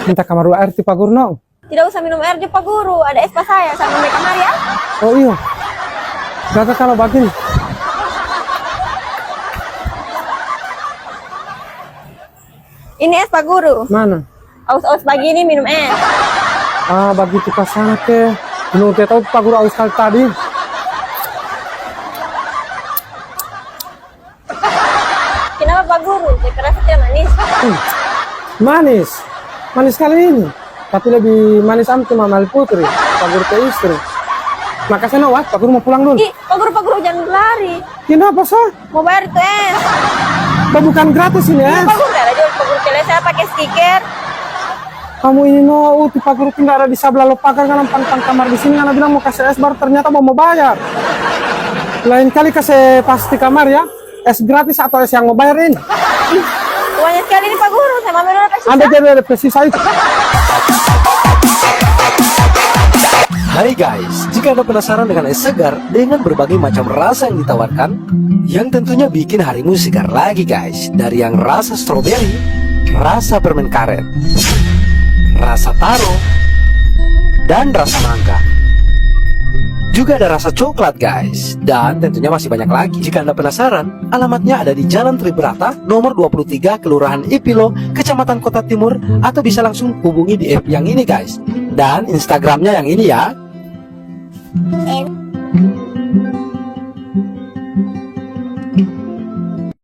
Minta kamar air ti Pak Guru no. Tidak usah minum air di Pak Guru, ada es pas saya sampai di kamar ya. Oh iya. Kakak kalau begini. Ini es Pak Guru. Mana? Aus-aus begini minum es. Ah, begitu ke sana ke. Menurut dia tahu Pak Guru aus kali tadi. Kenapa Pak Guru? Dia kerasa tidak manis. Manis. Manis kali ini. Tapi lebih manis antum Mama Putri. Pak Guru ke istri. Makasih no, Pak Guru mau pulang dulu. Ih, Pak Guru jangan berlari. Kenapa sah? Mau bayar itu es. Bukan gratis ini ya. Pak Guru nggak ada jual Pak Guru kalian saya pakai stiker. Kamu ini no, ti Pak Guru tinggal ada di sebelah lopakan kan pantang kamar di sini. Karena bilang mau kasih es baru ternyata mau bayar. Lain kali kasih pasti kamar ya. Es gratis atau es yang mau bayarin? Banyak sekali nih Pak Guru, saya mau minum kasih. Anda jadi ada pesisa itu. Hai guys, jika Anda penasaran dengan es segar dengan berbagai macam rasa yang ditawarkan, yang tentunya bikin harimu segar lagi guys. Dari yang rasa stroberi, rasa permen karet, rasa taro, dan rasa mangga. Juga ada rasa coklat guys. Dan tentunya masih banyak lagi. Jika Anda penasaran, alamatnya ada di Jalan Tribrata nomor 23 Kelurahan Ipilo, Kecamatan Kota Timur. Atau bisa langsung hubungi di app yang ini guys. Dan Instagramnya yang ini ya.